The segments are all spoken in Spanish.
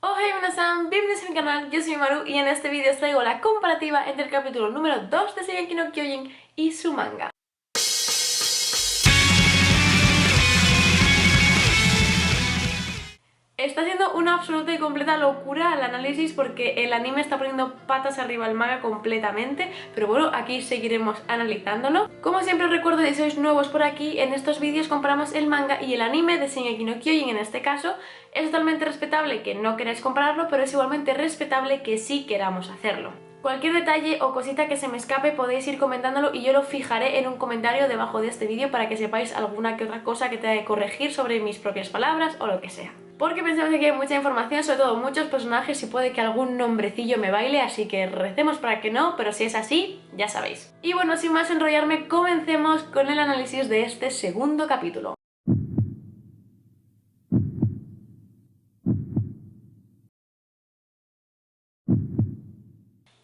Ohai minasan, bienvenidos a mi canal, yo soy Maru y en este vídeo os traigo la comparativa entre el capítulo número 2 de Shingeki no Kyojin y su manga. Está siendo una absoluta y completa locura el análisis porque el anime está poniendo patas arriba al manga completamente, pero bueno, aquí seguiremos analizándolo. Como siempre os recuerdo, si sois nuevos por aquí, en estos vídeos comparamos el manga y el anime de Shingeki no Kyojin en este caso. Es totalmente respetable que no queráis compararlo, pero es igualmente respetable que sí queramos hacerlo. Cualquier detalle o cosita que se me escape podéis ir comentándolo y yo lo fijaré en un comentario debajo de este vídeo para que sepáis alguna que otra cosa que tenga que corregir sobre mis propias palabras o lo que sea. Porque pensamos que hay mucha información, sobre todo muchos personajes y puede que algún nombrecillo me baile, así que recemos para que no, pero si es así, ya sabéis. Y bueno, sin más enrollarme, comencemos con el análisis de este segundo capítulo.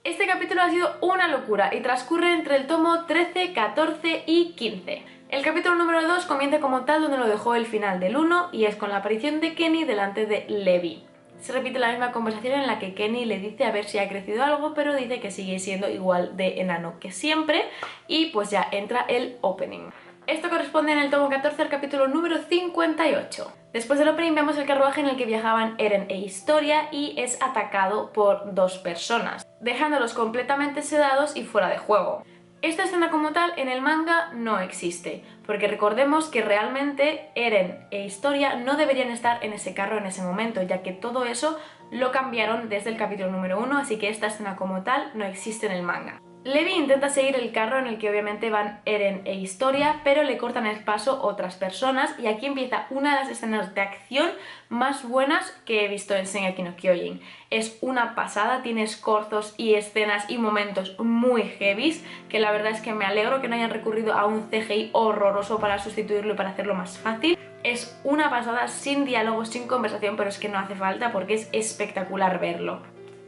Este capítulo ha sido una locura y transcurre entre el tomo 13, 14 y 15. El capítulo número 2 comienza como tal donde lo dejó el final del 1 y es con la aparición de Kenny delante de Levi. Se repite la misma conversación en la que Kenny le dice a ver si ha crecido algo, pero dice que sigue siendo igual de enano que siempre y pues ya entra el opening. Esto corresponde en el tomo 14 al capítulo número 58. Después del opening vemos el carruaje en el que viajaban Eren e Historia y es atacado por dos personas, dejándolos completamente sedados y fuera de juego. Esta escena como tal en el manga no existe, porque recordemos que realmente Eren e Historia no deberían estar en ese carro en ese momento, ya que todo eso lo cambiaron desde el capítulo número 1, así que esta escena como tal no existe en el manga. Levi intenta seguir el carro en el que obviamente van Eren e Historia, pero le cortan el paso otras personas y aquí empieza una de las escenas de acción más buenas que he visto en Shingeki no Kyojin. Es una pasada, tiene escorzos y escenas y momentos muy heavies, que la verdad es que me alegro que no hayan recurrido a un CGI horroroso para sustituirlo y para hacerlo más fácil. Es una pasada, sin diálogo, sin conversación, pero es que no hace falta porque es espectacular verlo.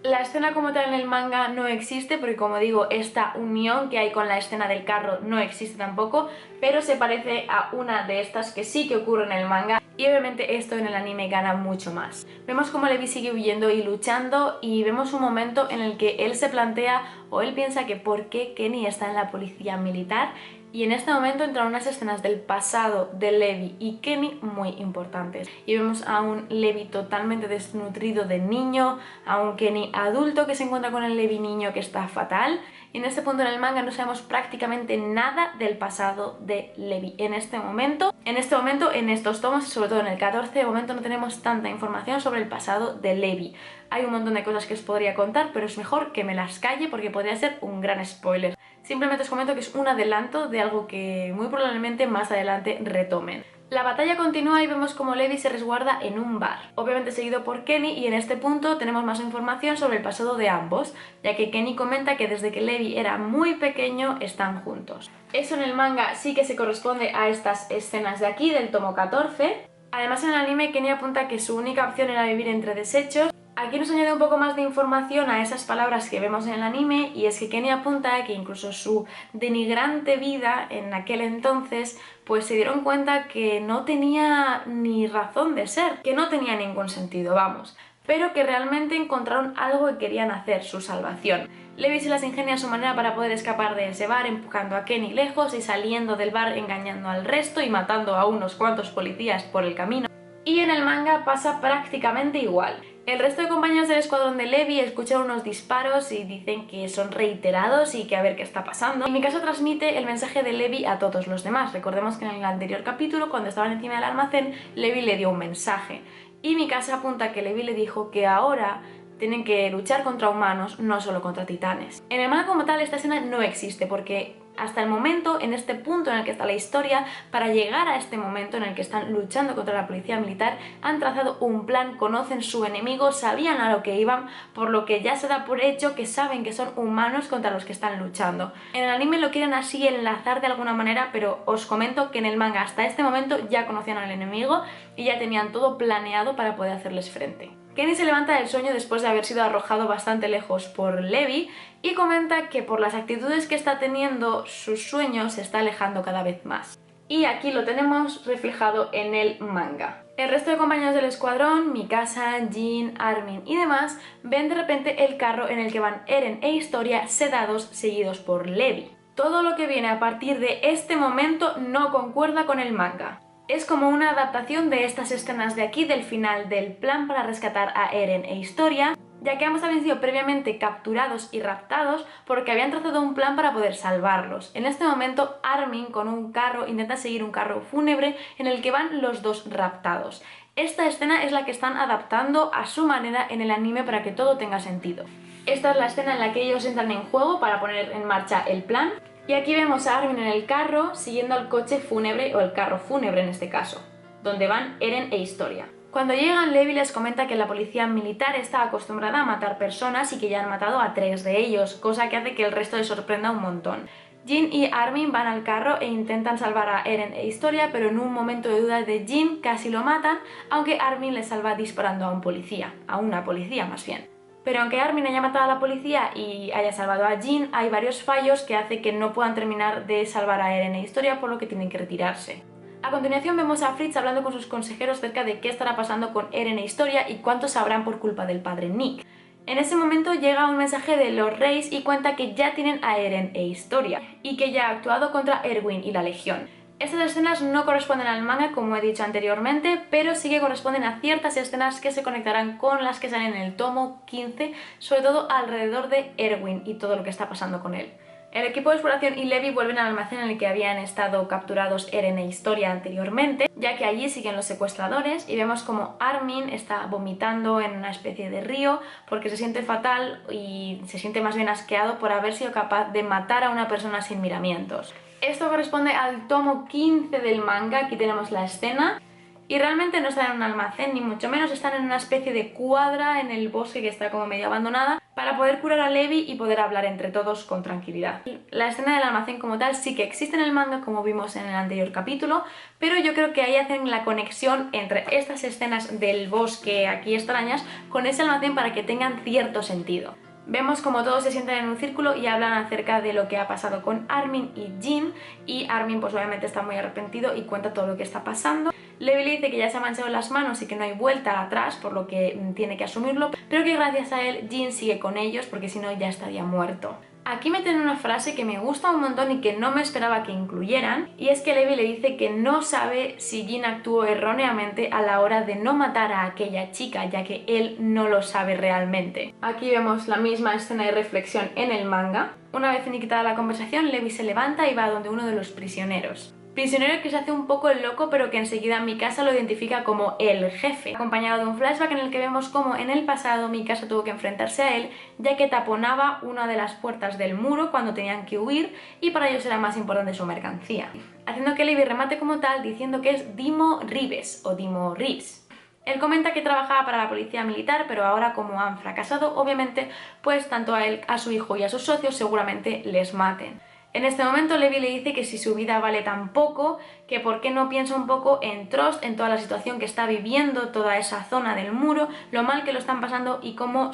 La escena como tal en el manga no existe porque, como digo, esta unión que hay con la escena del carro no existe tampoco, pero se parece a una de estas que sí que ocurre en el manga y obviamente esto en el anime gana mucho más. Vemos como Levi sigue huyendo y luchando y vemos un momento en el que él se plantea o él piensa que por qué Kenny está en la policía militar. Y en este momento entran unas escenas del pasado de Levi y Kenny muy importantes. Y vemos a un Levi totalmente desnutrido de niño, a un Kenny adulto que se encuentra con el Levi niño que está fatal. Y en este punto en el manga no sabemos prácticamente nada del pasado de Levi. En este momento, en estos tomos, sobre todo en el 14, de momento no tenemos tanta información sobre el pasado de Levi. Hay un montón de cosas que os podría contar, pero es mejor que me las calle porque podría ser un gran spoiler. Simplemente os comento que es un adelanto de algo que muy probablemente más adelante retomen. La batalla continúa y vemos como Levi se resguarda en un bar, obviamente seguido por Kenny, y en este punto tenemos más información sobre el pasado de ambos, ya que Kenny comenta que desde que Levi era muy pequeño están juntos. Eso en el manga sí que se corresponde a estas escenas de aquí, del tomo 14. Además en el anime Kenny apunta que su única opción era vivir entre desechos. Aquí nos añade un poco más de información a esas palabras que vemos en el anime y es que Kenny apunta que incluso su denigrante vida en aquel entonces pues se dieron cuenta que no tenía ni razón de ser, que no tenía ningún sentido, vamos, pero que realmente encontraron algo que querían hacer, su salvación. Levi se las ingenia a su manera para poder escapar de ese bar, empujando a Kenny lejos y saliendo del bar engañando al resto y matando a unos cuantos policías por el camino. Y en el manga pasa prácticamente igual. El resto de compañeros del escuadrón de Levi escuchan unos disparos y dicen que son reiterados y que a ver qué está pasando. Y Mikasa transmite el mensaje de Levi a todos los demás. Recordemos que en el anterior capítulo, cuando estaban encima del almacén, Levi le dio un mensaje. Y Mikasa apunta que Levi le dijo que ahora tienen que luchar contra humanos, no solo contra titanes. En el manga como tal esta escena no existe porque hasta el momento, en este punto en el que está la historia, para llegar a este momento en el que están luchando contra la policía militar, han trazado un plan, conocen su enemigo, sabían a lo que iban, por lo que ya se da por hecho que saben que son humanos contra los que están luchando. En el anime lo quieren así enlazar de alguna manera, pero os comento que en el manga hasta este momento ya conocían al enemigo y ya tenían todo planeado para poder hacerles frente. Kenny se levanta del sueño después de haber sido arrojado bastante lejos por Levi y comenta que por las actitudes que está teniendo, su sueño se está alejando cada vez más. y aquí lo tenemos reflejado en el manga. El resto de compañeros del escuadrón, Mikasa, Jin, Armin y demás, ven de repente el carro en el que van Eren e Historia sedados seguidos por Levi. Todo lo que viene a partir de este momento no concuerda con el manga. Es como una adaptación de estas escenas de aquí del final del plan para rescatar a Eren e Historia, ya que ambos habían sido previamente capturados y raptados porque habían trazado un plan para poder salvarlos. En este momento Armin con un carro intenta seguir un carro fúnebre en el que van los dos raptados. Esta escena es la que están adaptando a su manera en el anime para que todo tenga sentido. Esta es la escena en la que ellos entran en juego para poner en marcha el plan. Y aquí vemos a Armin en el carro siguiendo al coche fúnebre, o el carro fúnebre en este caso, donde van Eren e Historia. Cuando llegan, Levi les comenta que la policía militar está acostumbrada a matar personas y que ya han matado a 3 de ellos, cosa que hace que el resto les sorprenda un montón. Jin y Armin van al carro e intentan salvar a Eren e Historia, pero en un momento de duda de Jin casi lo matan, aunque Armin le salva disparando a una policía más bien. Pero aunque Armin haya matado a la policía y haya salvado a Jin, hay varios fallos que hacen que no puedan terminar de salvar a Eren e Historia, por lo que tienen que retirarse. A continuación vemos a Fritz hablando con sus consejeros acerca de qué estará pasando con Eren e Historia y cuánto sabrán por culpa del padre Nick. En ese momento llega un mensaje de los Reyes y cuenta que ya tienen a Eren e Historia y que ya ha actuado contra Erwin y la Legión. Estas escenas no corresponden al manga, como he dicho anteriormente, pero sí que corresponden a ciertas escenas que se conectarán con las que salen en el tomo 15, sobre todo alrededor de Erwin y todo lo que está pasando con él. El equipo de exploración y Levi vuelven al almacén en el que habían estado capturados Eren e Historia anteriormente, ya que allí siguen los secuestradores y vemos como Armin está vomitando en una especie de río porque se siente fatal y se siente más bien asqueado por haber sido capaz de matar a una persona sin miramientos. Esto corresponde al tomo 15 del manga, aquí tenemos la escena. Y realmente no están en un almacén, ni mucho menos, están en una especie de cuadra en el bosque que está como medio abandonada para poder curar a Levi y poder hablar entre todos con tranquilidad. La escena del almacén como tal sí que existe en el manga, como vimos en el anterior capítulo, pero yo creo que ahí hacen la conexión entre estas escenas del bosque aquí extrañas con ese almacén para que tengan cierto sentido. Vemos como todos se sientan en un círculo y hablan acerca de lo que ha pasado con Armin y Jin, y Armin pues obviamente está muy arrepentido y cuenta todo lo que está pasando. Levi le dice que ya se ha manchado las manos y que no hay vuelta atrás, por lo que tiene que asumirlo, pero que gracias a él Jin sigue con ellos porque si no ya estaría muerto. Aquí meten una frase que me gusta un montón y que no me esperaba que incluyeran, y es que Levi le dice que no sabe si Jin actuó erróneamente a la hora de no matar a aquella chica, ya que él no lo sabe realmente. Aquí vemos la misma escena de reflexión en el manga. Una vez finiquitada la conversación, Levi se levanta y va donde uno de los prisioneros. Prisionero que se hace un poco el loco, pero que enseguida Mikasa lo identifica como el jefe, acompañado de un flashback en el que vemos cómo en el pasado Mikasa tuvo que enfrentarse a él, ya que taponaba una de las puertas del muro cuando tenían que huir y para ellos era más importante su mercancía, haciendo que Levi remate como tal diciendo que es Dimo Rives o Dimo Reeves. Él comenta que trabajaba para la policía militar, pero ahora como han fracasado, obviamente, pues tanto a él, a su hijo y a sus socios seguramente les maten. En este momento Levi le dice que si su vida vale tan poco, que por qué no piensa un poco en Trost, en toda la situación que está viviendo toda esa zona del muro, lo mal que lo están pasando y cómo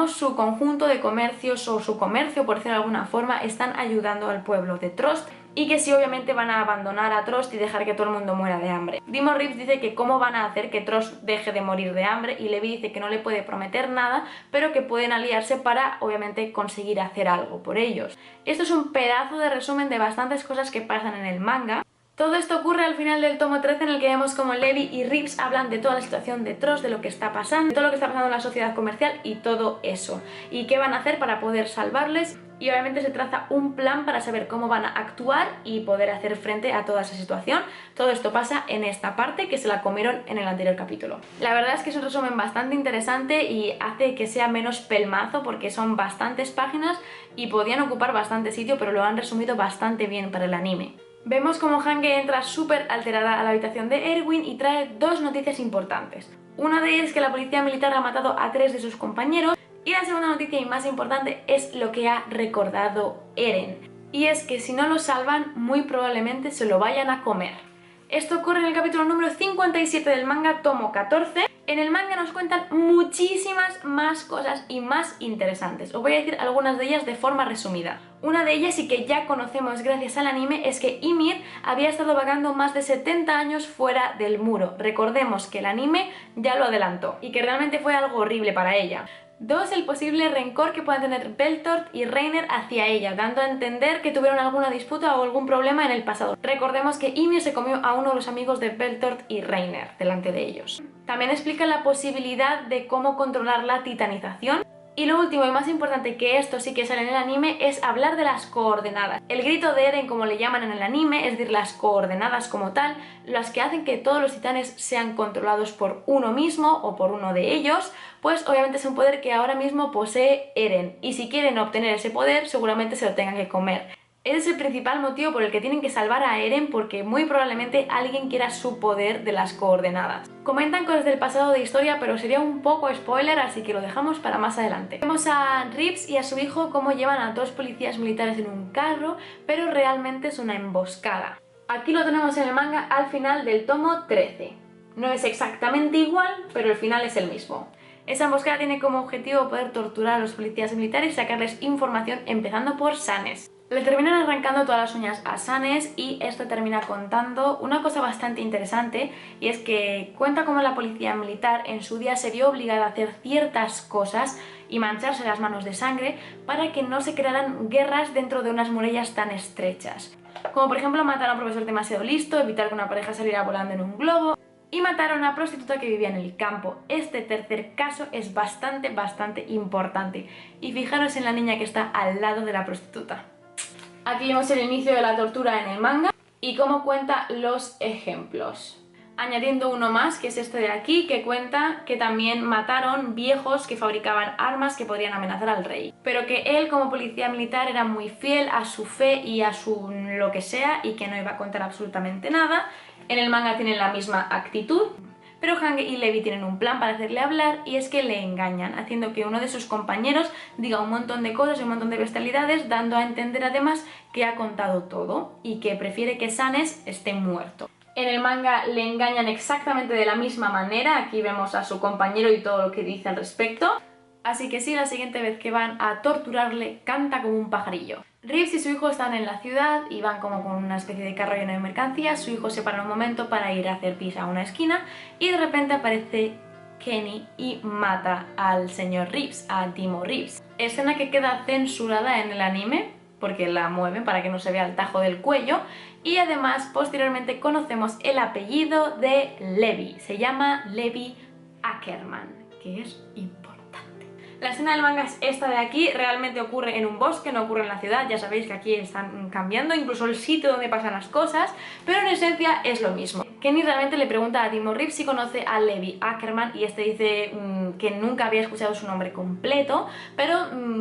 su conjunto de comercios o su comercio, por decirlo de alguna forma, están ayudando al pueblo de Trost, y que sí obviamente van a abandonar a Trost y dejar que todo el mundo muera de hambre. Dimo Reeves dice que cómo van a hacer que Trost deje de morir de hambre y Levi dice que no le puede prometer nada, pero que pueden aliarse para obviamente conseguir hacer algo por ellos. Esto es un pedazo de resumen de bastantes cosas que pasan en el manga. Todo esto ocurre al final del tomo 13 en el que vemos como Levi y Reeves hablan de toda la situación de Trost, de lo que está pasando, de todo lo que está pasando en la sociedad comercial y todo eso, y qué van a hacer para poder salvarles, y obviamente se traza un plan para saber cómo van a actuar y poder hacer frente a toda esa situación. Todo esto pasa en esta parte que se la comieron en el anterior capítulo. La verdad es que es un resumen bastante interesante y hace que sea menos pelmazo porque son bastantes páginas y podían ocupar bastante sitio, pero lo han resumido bastante bien para el anime. Vemos como Hange entra súper alterada a la habitación de Erwin y trae dos noticias importantes. Una de ellas es que la policía militar ha matado a 3 de sus compañeros, y la segunda noticia y más importante es lo que ha recordado Eren, y es que si no lo salvan muy probablemente se lo vayan a comer. Esto ocurre en el capítulo número 57 del manga, tomo 14, En el manga nos cuentan muchísimas más cosas y más interesantes. Os voy a decir algunas de ellas de forma resumida. Una de ellas, y que ya conocemos gracias al anime, es que Ymir había estado vagando más de 70 años fuera del muro. Recordemos que el anime ya lo adelantó y que realmente fue algo horrible para ella. 2. El posible rencor que puedan tener Beltort y Reiner hacia ella, dando a entender que tuvieron alguna disputa o algún problema en el pasado. Recordemos que Ymir se comió a uno de los amigos de Beltort y Reiner delante de ellos. También explica la posibilidad de cómo controlar la titanización. Y lo último y más importante, que esto sí que sale en el anime, es hablar de las coordenadas. El grito de Eren, como le llaman en el anime, es decir, las coordenadas como tal, las que hacen que todos los titanes sean controlados por uno mismo o por uno de ellos, pues obviamente es un poder que ahora mismo posee Eren. Y si quieren obtener ese poder, seguramente se lo tengan que comer. Ese es el principal motivo por el que tienen que salvar a Eren, porque muy probablemente alguien quiera su poder de las coordenadas. Comentan cosas del pasado de historia, pero sería un poco spoiler, así que lo dejamos para más adelante. Vemos a Reeves y a su hijo cómo llevan a 2 policías militares en un carro, pero realmente es una emboscada. Aquí lo tenemos en el manga al final del tomo 13. No es exactamente igual, pero el final es el mismo. Esa emboscada tiene como objetivo poder torturar a los policías militares y sacarles información, empezando por Sanes. Le terminan arrancando todas las uñas a Sanes y esto termina contando una cosa bastante interesante, y es que cuenta cómo la policía militar en su día se vio obligada a hacer ciertas cosas y mancharse las manos de sangre para que no se crearan guerras dentro de unas murallas tan estrechas. Como por ejemplo matar a un profesor demasiado listo, evitar que una pareja saliera volando en un globo y matar a una prostituta que vivía en el campo. Este tercer caso es bastante importante, y fijaros en la niña que está al lado de la prostituta. Aquí vemos el inicio de la tortura en el manga y cómo cuenta los ejemplos. Añadiendo uno más, que es este de aquí, que cuenta que también mataron viejos que fabricaban armas que podrían amenazar al rey. Pero que él, como policía militar, era muy fiel a su fe y a su lo que sea, y que no iba a contar absolutamente nada. En el manga tienen la misma actitud. Pero Hange y Levi tienen un plan para hacerle hablar, y es que le engañan, haciendo que uno de sus compañeros diga un montón de cosas y un montón de bestialidades, dando a entender además que ha contado todo y que prefiere que Sanes esté muerto. En el manga le engañan exactamente de la misma manera, aquí vemos a su compañero y todo lo que dice al respecto. Así que sí, la siguiente vez que van a torturarle, canta como un pajarillo. Reeves y su hijo están en la ciudad y van como con una especie de carro lleno de mercancías. Su hijo se para un momento para ir a hacer pis a una esquina y de repente aparece Kenny y mata al señor Reeves, a Timo Reeves. Escena que queda censurada en el anime porque la mueven para que no se vea el tajo del cuello, y además posteriormente conocemos el apellido de Levi. Se llama Levi Ackerman, que es importante. La escena del manga es esta de aquí, realmente ocurre en un bosque, no ocurre en la ciudad, ya sabéis que aquí están cambiando incluso el sitio donde pasan las cosas, pero en esencia es lo mismo. Kenny realmente le pregunta a Timo Reeves si conoce a Levi Ackerman y este dice que nunca había escuchado su nombre completo, pero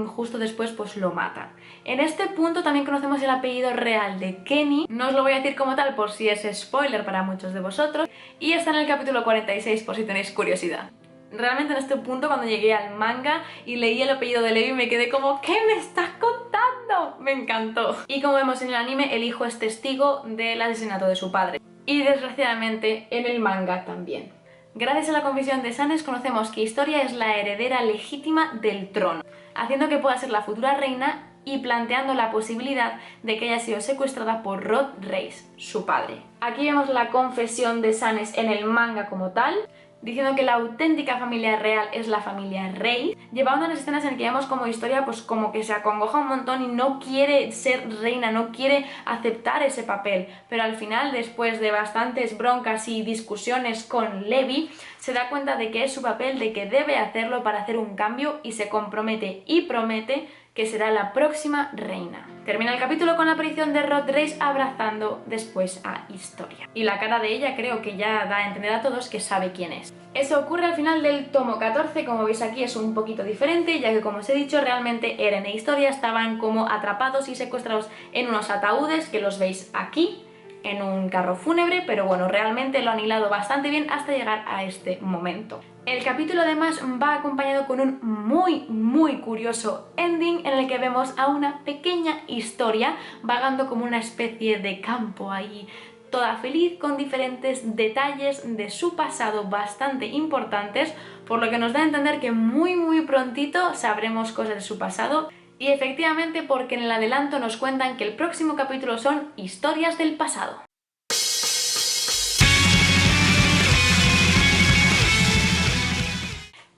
justo después pues lo matan. En este punto también conocemos el apellido real de Kenny, no os lo voy a decir como tal por si es spoiler para muchos de vosotros, y está en el capítulo 46 por si tenéis curiosidad. Realmente en este punto, cuando llegué al manga y leí el apellido de Levi, me quedé como ¿qué me estás contando? Me encantó. Y como vemos en el anime, el hijo es testigo del asesinato de su padre. Y desgraciadamente en el manga también. Gracias a la confesión de Sanes conocemos que Historia es la heredera legítima del trono, haciendo que pueda ser la futura reina y planteando la posibilidad de que haya sido secuestrada por Rod Reis, su padre. Aquí vemos la confesión de Sanes en el manga como tal, diciendo que la auténtica familia real es la familia Rey, llevando unas escenas en las que vemos como Historia pues como que se acongoja un montón y no quiere ser reina, no quiere aceptar ese papel, pero al final, después de bastantes broncas y discusiones con Levi, se da cuenta de que es su papel, de que debe hacerlo para hacer un cambio, y se compromete y promete que será la próxima reina. Termina el capítulo con la aparición de Rod Reis abrazando después a Historia. Y la cara de ella creo que ya da a entender a todos que sabe quién es. Eso ocurre al final del tomo 14, como veis aquí es un poquito diferente, ya que como os he dicho, realmente Eren e Historia estaban como atrapados y secuestrados en unos ataúdes, que los veis aquí, en un carro fúnebre, pero bueno, realmente lo han hilado bastante bien hasta llegar a este momento. El capítulo además va acompañado con un muy curioso ending en el que vemos a una pequeña Historia vagando como una especie de campo ahí toda feliz con diferentes detalles de su pasado bastante importantes, por lo que nos da a entender que muy prontito sabremos cosas de su pasado. Y efectivamente, porque en el adelanto nos cuentan que el próximo capítulo son historias del pasado.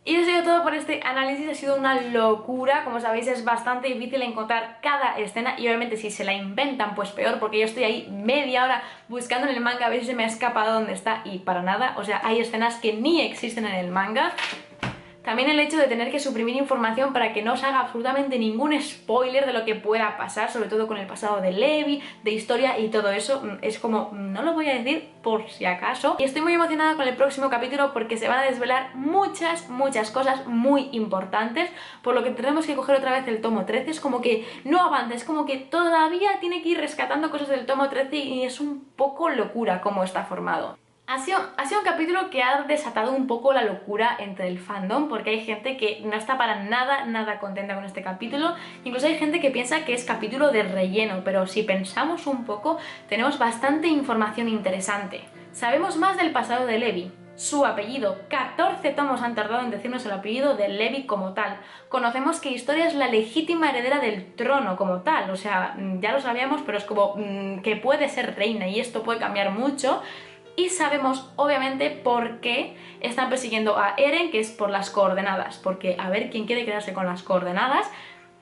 Y eso ha sido todo por este análisis, ha sido una locura. Como sabéis, es bastante difícil encontrar cada escena y obviamente si se la inventan pues peor, porque yo estoy ahí media hora buscando en el manga a ver si se me ha escapado dónde está y para nada. O sea, hay escenas que ni existen en el manga. También el hecho de tener que suprimir información para que no os haga absolutamente ningún spoiler de lo que pueda pasar, sobre todo con el pasado de Levi, de historia y todo eso, es como, no lo voy a decir por si acaso. Y estoy muy emocionada con el próximo capítulo porque se van a desvelar muchas cosas muy importantes, por lo que tenemos que coger otra vez el tomo 13, es como que no avanza, es como que todavía tiene que ir rescatando cosas del tomo 13 y es un poco locura cómo está formado. Ha sido un capítulo que ha desatado un poco la locura entre el fandom, porque hay gente que no está para nada contenta con este capítulo. Incluso hay gente que piensa que es capítulo de relleno, pero si pensamos un poco, tenemos bastante información interesante. Sabemos más del pasado de Levi, su apellido, 14 tomos han tardado en decirnos el apellido de Levi como tal. Conocemos que Historia es la legítima heredera del trono como tal, o sea, ya lo sabíamos, pero es como que puede ser reina y esto puede cambiar mucho. Y sabemos obviamente por qué están persiguiendo a Eren, que es por las coordenadas, porque a ver quién quiere quedarse con las coordenadas.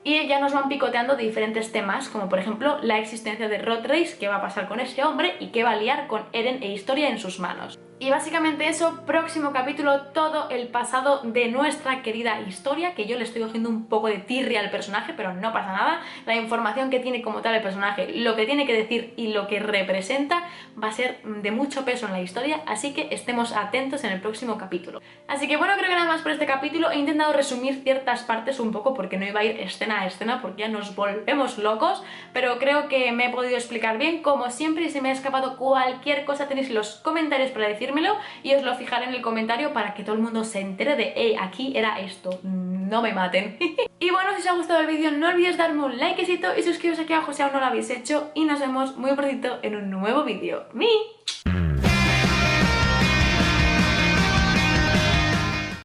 Y ya nos van picoteando de diferentes temas, como por ejemplo la existencia de Rotrace, qué va a pasar con ese hombre y qué va a liar con Eren e Historia en sus manos. Y básicamente eso, próximo capítulo, todo el pasado de nuestra querida Historia, que yo le estoy cogiendo un poco de tirria al personaje, pero no pasa nada. La información que tiene como tal el personaje, lo que tiene que decir y lo que representa va a ser de mucho peso en la historia, así que estemos atentos en el próximo capítulo. Así que bueno, creo que nada más por este capítulo. He intentado resumir ciertas partes un poco porque no iba a ir escena a escena porque ya nos volvemos locos, pero creo que me he podido explicar bien, como siempre. Y si me ha escapado cualquier cosa tenéis los comentarios para decírmelo y os lo fijaré en el comentario para que todo el mundo se entere de aquí era esto, no me maten. Y bueno, si os ha gustado el vídeo no olvidéis darme un likecito y suscribiros aquí abajo si aún no lo habéis hecho y nos vemos muy prontito en un nuevo vídeo. ¡Mi!